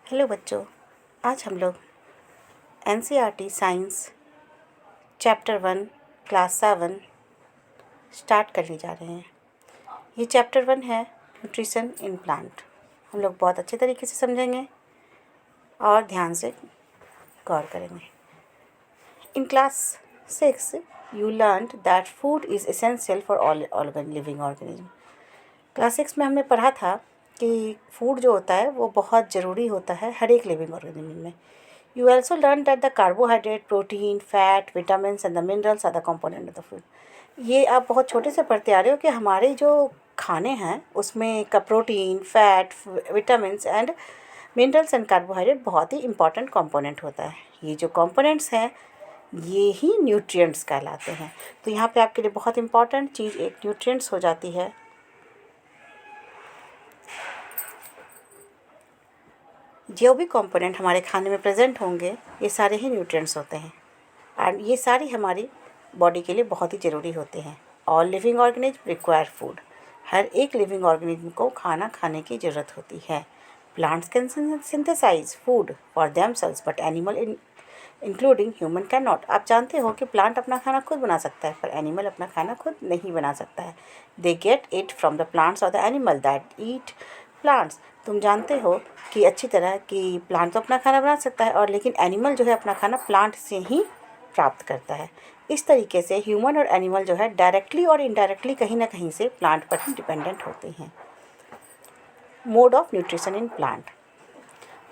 Hello बच्चों, आज हम लोग NCERT science chapter 1 class 7 start करने जा रहे हैं। ये चैप्टर 1 है न्यूट्रिशन इन प्लांट। हम लोग बहुत अच्छे तरीके से समझेंगे और ध्यान से गौर करेंगे। In class 6 you learned that food is essential for all living organism. Class 6 में हमने पढ़ा था कि फूड जो होता है वो बहुत ज़रूरी होता है हर एक लिविंग ऑर्गेनिज्म में। You also learned that the carbohydrate, protein, fat, vitamins and the minerals are the component of the food. ये आप बहुत छोटे से पढ़ते आ रहे हो कि हमारे जो खाने हैं उसमें का protein, fat, vitamins and minerals and carbohydrate बहुत ही इंपॉर्टेंट कंपोनेंट होता है। ये जो कंपोनेंट्स हैं ये ही न्यूट्रिएंट्स कहलाते हैं। तो यहाँ पे आपके लिए बहुत इंपॉर्टेंट चीज़ एक न्यूट्रिएंट्स हो जाती है। जो भी कंपोनेंट हमारे खाने में प्रेजेंट होंगे ये सारे ही न्यूट्रिएंट्स होते हैं और ये सारी हमारी बॉडी के लिए बहुत ही ज़रूरी होते हैं। All living organism require food. हर एक लिविंग ऑर्गेनिज्म को खाना खाने की ज़रूरत होती है। Plants can synthesize food for themselves but animal including human can not. आप जानते हो कि प्लांट अपना खाना खुद बना सकता है पर एनिमल अपना खाना खुद नहीं बना सकता है। They get it from the plants और the animal that eat plants. तुम जानते हो कि अच्छी तरह कि प्लांट तो अपना खाना बना सकता है और लेकिन एनिमल जो है अपना खाना प्लांट से ही प्राप्त करता है। इस तरीके से ह्यूमन और एनिमल जो है डायरेक्टली और इनडायरेक्टली कहीं ना कहीं से प्लांट पर ही डिपेंडेंट होते हैं। Mode of nutrition in plant.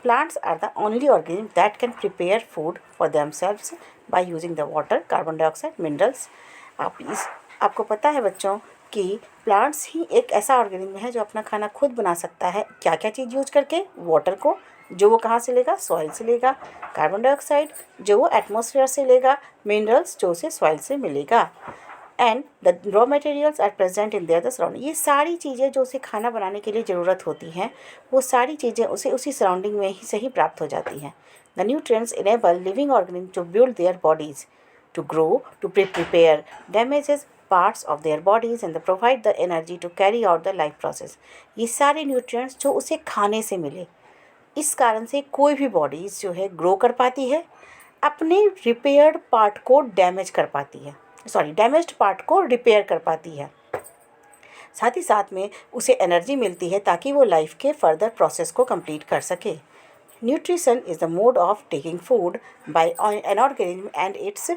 Plants are the only organism that can prepare food for themselves by using the water, carbon dioxide, minerals. आपको पता है बच्चों कि प्लांट्स ही एक ऐसा ऑर्गेनिज्म है जो अपना खाना खुद बना सकता है। क्या क्या चीज़ यूज करके? वाटर को, जो वो कहाँ से लेगा? सॉइल से लेगा। कार्बन डाइऑक्साइड जो वो एटमॉस्फेयर से लेगा। मिनरल्स जो उसे सॉइल से मिलेगा। And the raw materials are present in their the surrounding. ये सारी चीज़ें जो उसे खाना बनाने के लिए ज़रूरत होती हैं वो सारी चीज़ें उसे उसी सराउंडिंग में ही से ही प्राप्त हो जाती हैं। The nutrients enable living organism to build their bodies, to grow, to prepare damages parts of their bodies and they provide the energy to carry out the life process. ये सारे न्यूट्रिएंट्स जो उसे खाने से मिले, इस कारण से कोई भी बॉडीज़ जो है ग्रो कर पाती है, अपने रिपेयर्ड पार्ट को डैमेज कर पाती है, डैमेज्ड पार्ट को रिपेयर कर पाती है। साथ ही साथ में उसे एनर्जी मिलती है ताकि वो लाइफ के फर्दर प्रोसेस को कंप्लीट कर सके। Nutrition is the mode of taking food by an organism and its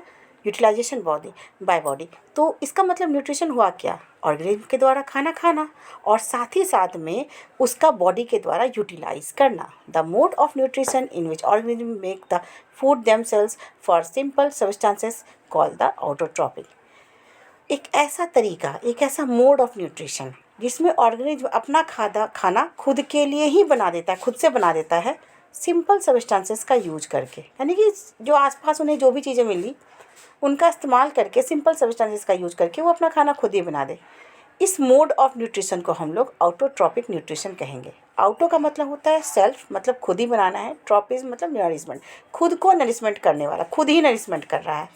utilization body. तो इसका मतलब न्यूट्रिशन हुआ क्या? ऑर्गेनिज्म के द्वारा खाना खाना और साथ ही साथ में उसका बॉडी के द्वारा यूटिलाइज करना। The mode of nutrition in which organism make the food themselves for simple substances called the autotrophic. एक ऐसा तरीका, एक ऐसा मोड ऑफ न्यूट्रिशन जिसमें ऑर्गेनिज्म अपना खाना खुद के लिए ही बना देता है, खुद से बना देता है सिंपल सब्सटेंसेस का यूज करके। यानी कि जो आसपास उन्हें जो भी चीज़ें मिली उनका इस्तेमाल करके, सिंपल सब्सटेंसेस का यूज करके वो अपना खाना खुद ही बना दे। इस मोड ऑफ न्यूट्रिशन को हम लोग ऑटोट्रॉपिक न्यूट्रिशन कहेंगे। ऑटो का मतलब होता है सेल्फ, मतलब खुद ही बनाना है। ट्रॉपिस मतलब नरिशमेंट, खुद को नरिशमेंट करने वाला, खुद ही नरिशमेंट कर रहा है।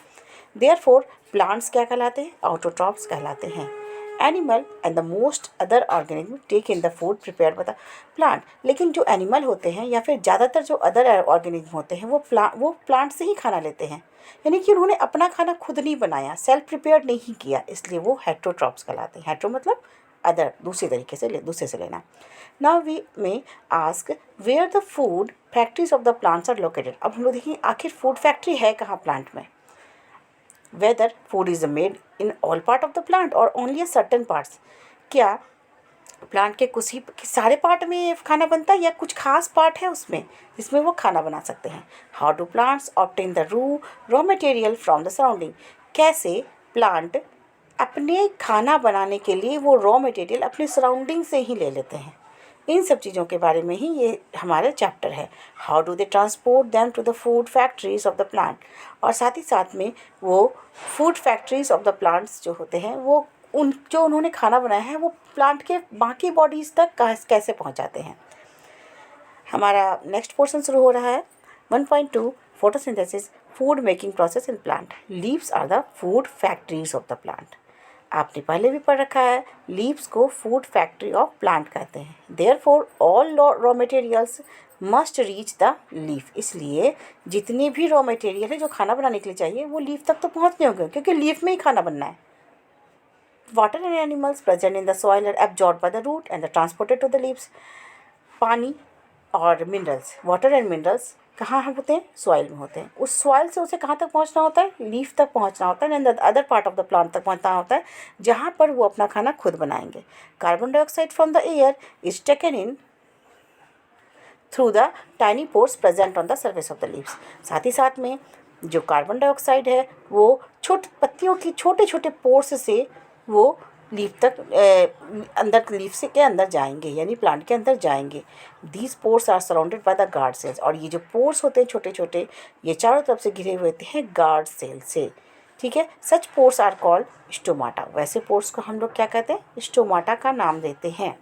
देयरफॉर प्लांट्स क्या कहलाते हैं? ऑटोट्रॉप्स कहलाते हैं। Animal and the most other organism take in the food prepared by the plant. लेकिन जो एनिमल होते हैं या फिर ज़्यादातर जो अदर ऑर्गेनिज्म होते हैं वो प्लांट से ही खाना लेते हैं। यानी कि उन्होंने अपना खाना खुद नहीं बनाया, सेल्फ प्रिपेयर्ड नहीं किया, इसलिए वो हेट्रोट्रॉप्स कहलाते हैं। हेट्रो मतलब अदर, दूसरी तरीके से दूसरे से लेना। Now we may ask where the food factories of the plants are located. अब हम लोग देखिए आखिर फूड फैक्ट्री है कहाँ प्लांट में। Whether food is made in all part of the plant or only a certain parts। क्या plant के कुछ ही सारे पार्ट में खाना बनता है या कुछ खास पार्ट है उसमें जिसमें वो खाना बना सकते हैं। How do plants obtain the raw material from the surrounding. कैसे प्लांट अपने खाना बनाने के लिए वो रॉ मटेरियल अपने सराउंडिंग से ही ले लेते हैं। इन सब चीज़ों के बारे में ही ये हमारा चैप्टर है। How do they transport them to the food factories of the plant. और साथ ही साथ में वो food factories of the plants जो होते हैं वो जो उन्होंने खाना बनाया है वो प्लांट के बाकी बॉडीज़ तक कैसे पहुंचाते हैं। हमारा नेक्स्ट पोर्शन शुरू हो रहा है 1.2 photosynthesis food making process in plant. Leaves are the food factories of the plant. आपने पहले भी पढ़ रखा है, लीव्स को फूड फैक्ट्री ऑफ प्लांट कहते हैं। Therefore all raw materials must reach the leaf. इसलिए जितने भी रॉ मटेरियल है जो खाना बनाने के लिए चाहिए वो लीफ तक तो पहुंचने होंगे, क्योंकि लीफ में ही खाना बनना है। Water and animals present in the soil are absorb by the root and transported to the leaves. पानी और मिनरल्स, वाटर एंड मिनरल्स कहाँ होते हैं? सॉइल में होते हैं। उस सॉइल से उसे कहाँ तक पहुँचना होता है? लीफ तक पहुँचना होता है, and other part of the plant तक पहुँचना होता है, जहाँ पर वो अपना खाना खुद बनाएंगे। Carbon dioxide from the air is taken in through the tiny pores present on the surface of the leaves. साथ ही साथ में जो कार्बन डाइऑक्साइड है वो पत्तियों की छोटे छोटे पोर्स से वो लीफ तक अंदर लीफ से के अंदर जाएंगे, यानी प्लांट के अंदर जाएंगे। These pores are surrounded by the guard cells. और ये जो पोर्स होते हैं छोटे छोटे, ये चारों तरफ से घिरे हुए होते हैं गार्ड सेल से। ठीक है, सच पोर्स आर कॉल्ड स्टोमाटा। वैसे पोर्स को हम लोग क्या कहते हैं? स्टोमाटा का नाम देते हैं।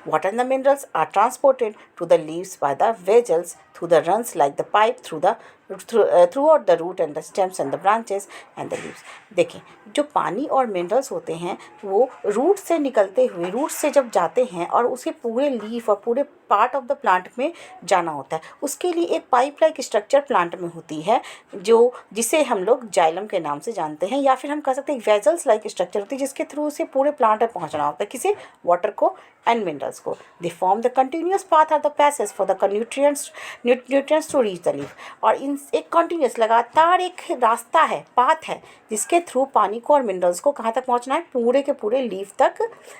Water and the minerals are transported to the leaves by the vessels through the runs like the pipe throughout the root and the stems and the branches and the leaves। देखें, जो पानी और minerals होते हैं वो root से निकलते हुए, रूट से जब जाते हैं और उसे पूरे लीफ और पूरे पार्ट ऑफ द प्लांट में जाना होता है, उसके लिए एक पाइप लाइक स्ट्रक्चर प्लांट में होती है जिसे हम लोग जाइलम के नाम से जानते हैं, या फिर हम कह सकते हैं वेजल्स लाइक स्ट्रक्चर होती है जिसके थ्रू उसे पूरे प्लांट में पहुंचना होता है। किसे? वाटर को एंड मिनरल्स को। They form the continuous path are the passage for the nutrients to reach the leaf. और इन एक कंटिन्यूस लगातार एक रास्ता है, पाथ है, जिसके थ्रू पानी को और मिनरल्स को कहाँ तक पहुँचना है? पूरे के पूरे लीफ तक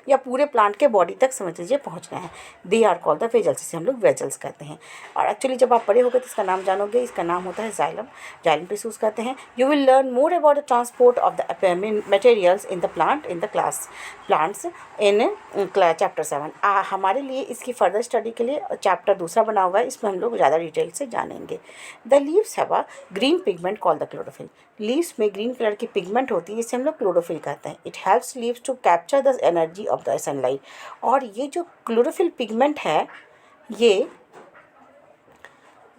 या पूरे प्लांट के बॉडी तक समझ लीजिए पहुँचना है। They are called the vessels, जिसे हम लोग वेजल्स कहते हैं। और एक्चुअली जब आप बड़े होगे तो इसका नाम जानोगे, इसका नाम होता है जाइलम। जाइलम टिश्यूज कहते हैं। You will learn more about the transport of the materials in the plant in the class plants in chapter 7। हमारे लिए इसकी फर्दर स्टडी के लिए चैप्टर दूसरा बना हुआ है, इसमें हम लोग ज़्यादा डिटेल से जानेंगे। The leaves have a green pigment called the chlorophyll. Leaves में ग्रीन कलर की पिगमेंट होती है जिसे हम लोग क्लोरोफिल कहते हैं। It helps leaves to capture the energy of the sunlight. और ये जो क्लोरोफिल पिगमेंट है, ये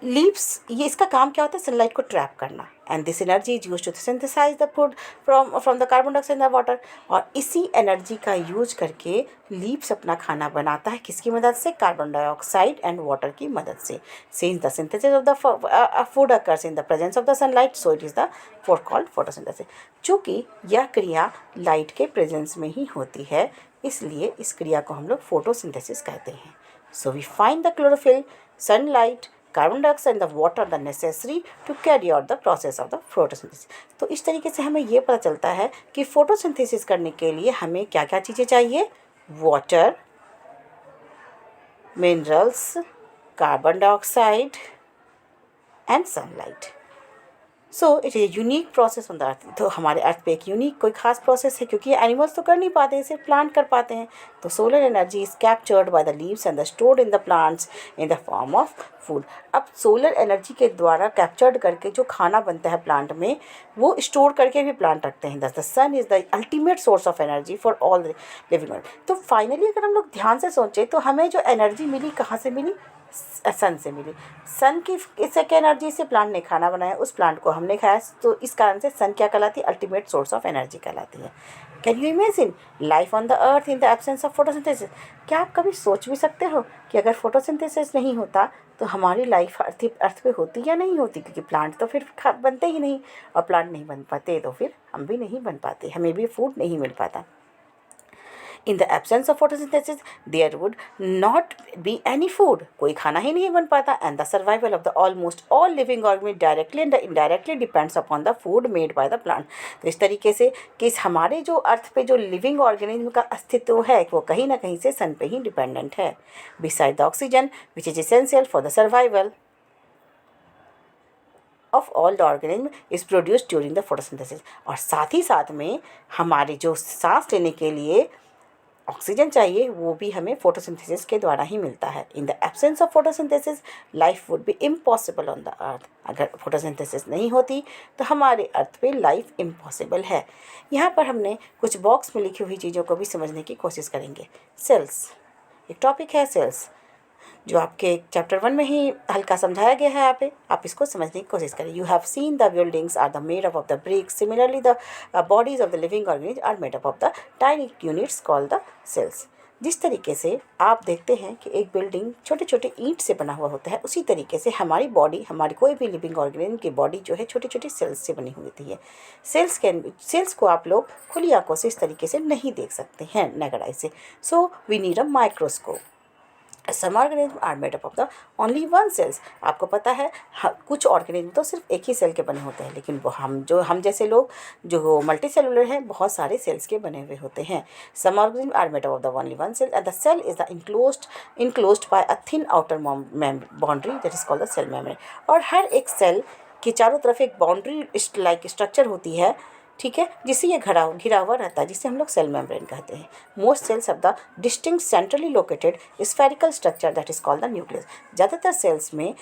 लीव्स, ये इसका काम क्या होता है? सनलाइट को ट्रैप करना। And this energy is use to synthesize the food from the carbon dioxide in the water. और इसी एनर्जी का यूज करके लीव्स अपना खाना बनाता है। किसकी मदद से? कार्बन डाइऑक्साइड एंड वाटर की मदद से। Since the synthesis of the food occurs in the presence of the sunlight, so it is the called photosynthesis. चूँकि यह क्रिया लाइट के प्रेजेंस में ही होती है, इसलिए इस क्रिया को हम लोग फोटोसिंथेसिस कहते हैं। So we find the chlorophyll, sunlight, carbon dioxide the water the necessary to carry out the process of the photosynthesis. तो इस तरीके से हमें ये पता चलता है कि फोटोसिंथेसिस करने के लिए हमें क्या क्या चीज़ें चाहिए? Water, minerals, carbon dioxide and sunlight. So it is unique process on the earth. तो हमारे अर्थ पे एक यूनिक कोई खास प्रोसेस है, क्योंकि एनिमल्स तो कर नहीं पाते, सिर्फ प्लांट कर पाते हैं। तो solar energy is captured by the leaves and the stored in the plants in the form of food. अब सोलर एनर्जी के द्वारा कैप्चर्ड करके जो खाना बनता है प्लांट में, वो स्टोर करके भी प्लांट रखते हैं। The sun is the ultimate source of energy for all living. तो फाइनली अगर हम लोग ध्यान से सोचें तो हमें जो एनर्जी मिली कहाँ से मिली? सन से मिली। सन की इससे क्या एनर्जी से प्लांट ने खाना बनाया, उस प्लांट को हमने खाया, तो इस कारण से सन क्या कहलाती है? अल्टीमेट सोर्स ऑफ एनर्जी कहलाती है। Can you imagine life on the earth in the absence of photosynthesis? क्या आप कभी सोच भी सकते हो कि अगर फोटोसिंथेसिस नहीं होता तो हमारी लाइफ अर्थ पे होती या नहीं होती? क्योंकि प्लांट तो फिर बनते ही नहीं, और प्लांट नहीं बन पाते तो फिर हम भी नहीं बन पाते, हमें भी फूड नहीं मिल पाता। In the absence of photosynthesis, there would not be any food. कोई खाना ही नहीं बन पाता। And the survival of the almost all living organisms directly and indirectly depends upon the food made by the plant. तो इस तरीके से कि हमारे जो अर्थ पे जो लिविंग ऑर्गेनिज्म का अस्तित्व है वो कहीं ना कहीं से सन पे ही डिपेंडेंट है। Beside the oxygen, which is essential for the survival of all the organism, is produced during the photosynthesis. और साथ ही साथ में हमारे जो सांस लेने के लिए ऑक्सीजन चाहिए वो भी हमें फोटोसिंथेसिस के द्वारा ही मिलता है। In the absence of photosynthesis life would be impossible on the earth. अगर फोटोसिंथेसिस नहीं होती तो हमारे अर्थ पे लाइफ इम्पॉसिबल है। यहाँ पर हमने कुछ बॉक्स में लिखी हुई चीज़ों को भी समझने की कोशिश करेंगे। सेल्स, एक टॉपिक है सेल्स। जो आपके चैप्टर 1 में ही हल्का समझाया गया है यहाँ पे, आप इसको समझने की कोशिश करें। You have seen the buildings are the made up of the bricks, similarly the bodies of the living organism are made up of the tiny units called the cells. जिस तरीके से आप देखते हैं कि एक बिल्डिंग छोटे छोटे ईंट से बना हुआ होता है, उसी तरीके से हमारी बॉडी, हमारी कोई भी लिविंग ऑर्गेनिज्म की बॉडी जो है छोटी छोटी सेल्स से बनी हुई होती है। सेल्स को आप लोग खुली आंखों से इस तरीके से नहीं देख सकते हैं नेकेड आई से, so we need a microscope. Some organism are made up of the only one cells. आपको पता है कुछ ऑर्गेनिज्म तो सिर्फ एक ही सेल के बने होते हैं, लेकिन वो हम जैसे लोग जो मल्टी सेलुलर हैं, बहुत सारे सेल्स के बने हुए होते हैं। Some organism are made up of the only one cell and the cell is the enclosed by a thin outer boundary that is called the cell membrane. और हर एक सेल के चारों तरफ एक बाउंड्री लाइक स्ट्रक्चर होती है, ठीक है, जिससे ये घिरा हुआ रहता है, जिसे हम लोग सेल मेम्ब्रेन कहते हैं। Most cells of the distinct centrally located spherical structure that is called the nucleus. ज़्यादातर सेल्स में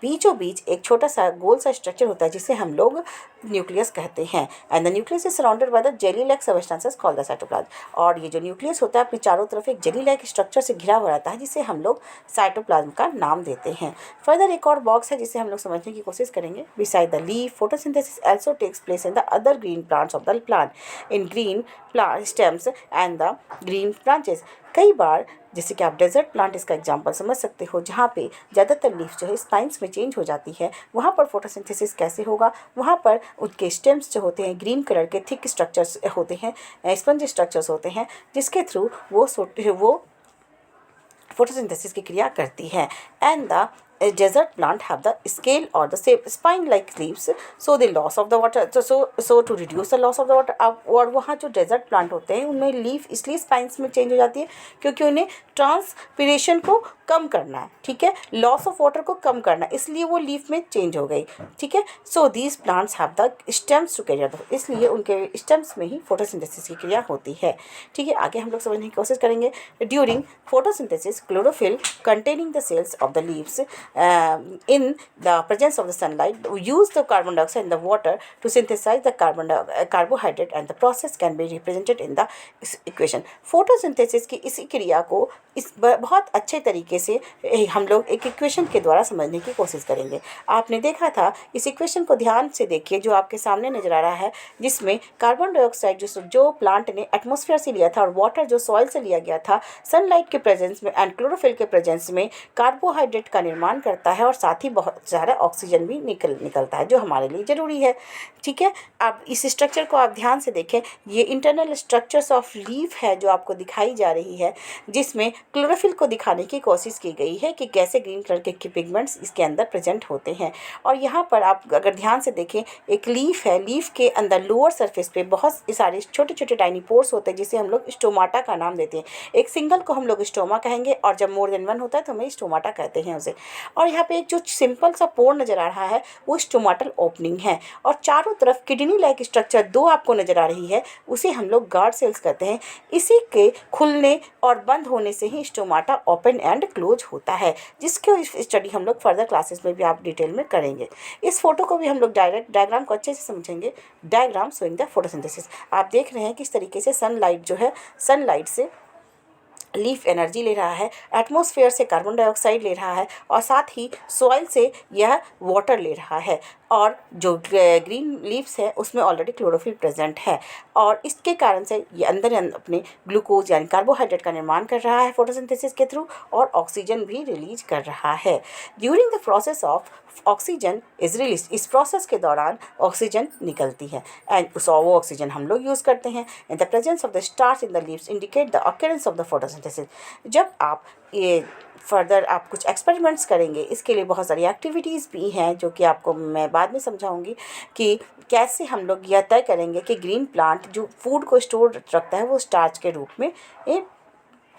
बीचों बीच एक छोटा सा गोल सा स्ट्रक्चर होता है, जिसे हम लोग न्यूक्लियस कहते हैं। And the nucleus is surrounded by the jelly like substances called the cytoplasm. और ये जो न्यूक्लियस होता है अपनी चारों तरफ एक जेली लाइक स्ट्रक्चर से घिरा हुआ रहता है, जिसे हम लोग साइटोप्लाज्म का नाम देते हैं। फर्दर एक और बॉक्स है जिसे हम लोग समझने की कोशिश करेंगे। Beside the leaf, photosynthesis also takes place in the other green plants of the plant, in green plant stems and the green branches. कई बार जैसे कि आप डेजर्ट प्लांट इसका एग्जांपल समझ सकते हो, जहाँ पे ज़्यादातर लीफ जो है स्पाइन्स में चेंज हो जाती है, वहाँ पर फोटोसिंथेसिस कैसे होगा? वहाँ पर उनके स्टेम्स जो होते हैं ग्रीन कलर के थिक स्ट्रक्चर्स होते हैं, स्पंज स्ट्रक्चर्स होते हैं, जिसके थ्रू वो फोटोसिंथेसिस की क्रिया करती है। And the desert plant have the scale or the spine like leaves, so the loss of the water, so to reduce the loss of the water। अब और वहाँ जो डेजर्ट प्लांट होते हैं उनमें लीफ इसलिए स्पाइन्स में चेंज हो जाती है क्योंकि उन्हें ट्रांसपिरेशन को कम करना है, ठीक है, लॉस ऑफ वाटर को कम करना है, इसलिए वो लीफ में चेंज हो गई, ठीक है। So these plants have the stems to carry out, इसलिए उनके स्टेम्स में ही फोटोसिंथेसिस की क्रिया होती है, ठीक है। आगे हम लोग समझने की कोशिश करेंगे। During photosynthesis chlorophyll containing the cells of the leaves in the presence of the sunlight use the carbon dioxide in the water to synthesize the carbohydrate and the process can be represented in the equation। Photosynthesis की इसी क्रिया को इस बहुत अच्छे तरीके से हम लोग एक इक्वेशन के द्वारा समझने की कोशिश करेंगे। आपने देखा था, इस इक्वेशन को ध्यान से देखिए जो आपके सामने नजर आ रहा है, जिसमें कार्बन डाइऑक्साइड जो प्लांट ने एटमॉस्फेयर से लिया था और वाटर जो सॉइल से लिया गया था, सनलाइट के प्रेजेंस में एंड क्लोरोफिल के प्रेजेंस में कार्बोहाइड्रेट का निर्माण करता है और साथ ही बहुत सारा ऑक्सीजन भी निकलता है जो हमारे लिए ज़रूरी है, ठीक है। अब इस स्ट्रक्चर को आप ध्यान से देखें, ये इंटरनल स्ट्रक्चर्स ऑफ लीफ है जो आपको दिखाई जा रही है, जिसमें क्लोरोफिल को दिखाने की कोशिश की गई है कि कैसे ग्रीन कलर के पिगमेंट्स इसके अंदर प्रेजेंट होते हैं। और यहाँ पर आप अगर ध्यान से देखें, एक लीफ है, लीफ के अंदर लोअर सरफेस पे बहुत सारे छोटे छोटे टाइनी पोर्स होते हैं जिसे हम लोग स्टोमाटा का नाम देते हैं। एक सिंगल को हम लोग स्टोमा कहेंगे और जब मोर देन वन होता है तो हमें स्टोमाटा कहते हैं उसे। और यहाँ पे एक जो सिंपल सा पोर नज़र आ रहा है वो स्टोमाटल ओपनिंग है, और चारों तरफ किडनी लाइक स्ट्रक्चर दो आपको नज़र आ रही है, उसे हम लोग गार्ड सेल्स कहते हैं। इसी के खुलने और बंद होने से ही स्टोमाटा ओपन एंड क्लोज होता है, जिसके स्टडी हम लोग फर्दर क्लासेस में भी आप डिटेल में करेंगे। इस फोटो को भी हम लोग डायग्राम को अच्छे से समझेंगे। Diagram showing the photosynthesis. आप देख रहे हैं किस तरीके से सनलाइट जो है, सनलाइट से लीफ एनर्जी ले रहा है, एटमॉस्फेयर से कार्बन डाइऑक्साइड ले रहा है और साथ ही सॉइल से यह वाटर ले रहा है, और जो ग्रीन लीव्स है उसमें ऑलरेडी क्लोरोफिल प्रेजेंट है, और इसके कारण से ये अंदर अपने ग्लूकोज यानी कार्बोहाइड्रेट का निर्माण कर रहा है फोटोसिंथेसिस के थ्रू, और ऑक्सीजन भी रिलीज कर रहा है। During the process of oxygen is release, इस प्रोसेस के दौरान ऑक्सीजन निकलती है एंड वो ऑक्सीजन हम लोग यूज़ करते हैं। In the presence of the starch in the leaves indicate the occurrence of the photosynthesis. जब आप ये फर्दर आप कुछ एक्सपेरिमेंट्स करेंगे, इसके लिए बहुत सारी एक्टिविटीज़ भी हैं जो कि आपको मैं बाद में समझाऊंगी कि कैसे हम लोग यह तय करेंगे कि ग्रीन प्लांट जो फूड को स्टोर रखता है वो स्टार्च के रूप में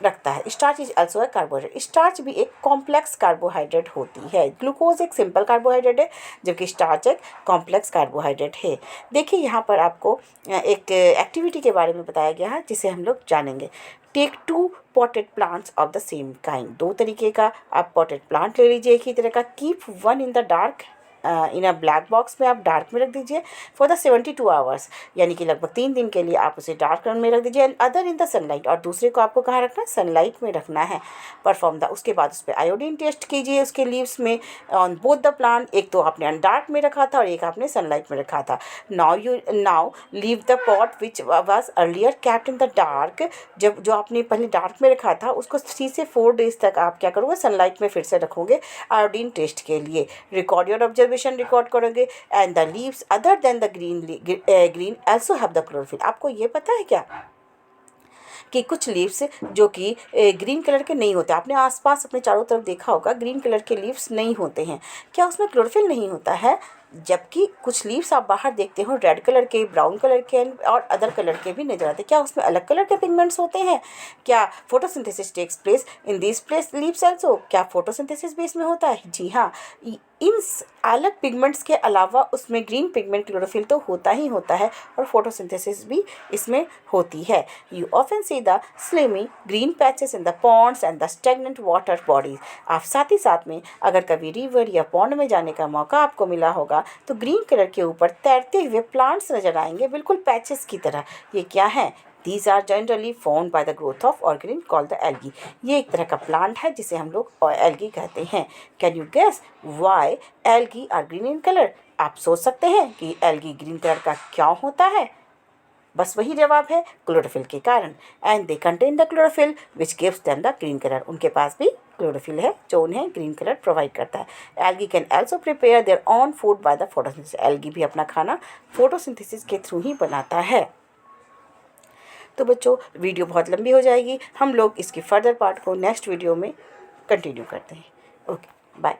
रखता है। Starch is also a carbohydrate. Starch भी एक कॉम्प्लेक्स कार्बोहाइड्रेट होती है। ग्लूकोज एक सिंपल कार्बोहाइड्रेट है, जबकि स्टार्च एक कॉम्प्लेक्स कार्बोहाइड्रेट है। देखिए यहाँ पर आपको एक एक्टिविटी के बारे में बताया गया है जिसे हम लोग जानेंगे। Take 2 potted plants of the same kind. 2 तरीके का आप पॉटेड प्लांट ले लीजिए एक ही तरह का। Keep one in the dark in a black box में आप डार्क में रख दीजिए फॉर द 72 आवर्स, यानी कि लगभग 3 दिन के लिए आप उसे डार्क में रख दीजिए। And other in the sunlight, और दूसरे को आपको कहाँ रखना है, सनलाइट में रखना है। परफॉर्म द, उसके बाद उस पर आयोडीन टेस्ट कीजिए उसके लीव्स में ऑन बोथ द प्लांट। एक तो आपने डार्क में रखा था और एक आपने सनलाइट में रखा था। Now leave the pot which was earlier kept in the dark, जब जो आपने पहले डार्क में रखा था उसको 3 से 4 डेज तक आप क्या करोगे, सनलाइट में फिर से रखोगे आयोडीन टेस्ट के लिए। रिकॉर्ड योर ऑब्जर्वेशन रिकॉर्ड करोगे। And the leaves other than the green also have the chlorophyll. आपको ये पता है क्या कि कुछ लीव्स जो कि ग्रीन कलर के नहीं होते, आपने आसपास अपने चारों तरफ देखा होगा ग्रीन कलर के लीव्स नहीं होते हैं, क्या उसमें क्लोरोफिल नहीं होता है? जबकि कुछ लीव्स आप बाहर देखते हो रेड कलर के, ब्राउन कलर के और अदर कलर के भी नजर आते हैं, क्या उसमें अलग कलर के पिगमेंट्स होते हैं? क्या photosynthesis takes place in this place leaves also? क्या फोटोसिंथेसिस भी इसमें होता है? जी हाँ, इन अलग पिगमेंट्स के अलावा उसमें ग्रीन पिगमेंट क्लोरोफिल तो होता ही होता है और फोटोसिंथेसिस भी इसमें होती है। You often see the slimy green patches in the Pond's and the stagnant water bodies. आप साथ ही साथ में अगर कभी रिवर या पॉन्ड में जाने का मौका आपको मिला होगा तो ग्रीन कलर के ऊपर तैरते हुए प्लांट्स नजर आएंगे, बिल्कुल पैचेस की तरह। ये क्या है? These are generally formed by the growth of organelle called the algae। ये एक तरह का प्लांट है जिसे हम लोग algae कहते हैं। Can you guess why algae are green in color? आप सोच सकते हैं कि algae ग्रीन कलर का क्यों होता है? बस वही जवाब है, क्लोरोफिल के कारण। And they contain the chlorophyll which gives them the green colour. उनके पास भी क्लोरोफिल है जो उन्हें ग्रीन कलर प्रोवाइड करता है। Algae can also prepare their own food by the photosynthesis. Algae भी अपना खाना फोटोसिंथेसिस के थ्रू ही बनाता है। तो बच्चों, वीडियो बहुत लंबी हो जाएगी, हम लोग इसकी फर्दर पार्ट को नेक्स्ट वीडियो में कंटिन्यू करते हैं। Okay, bye.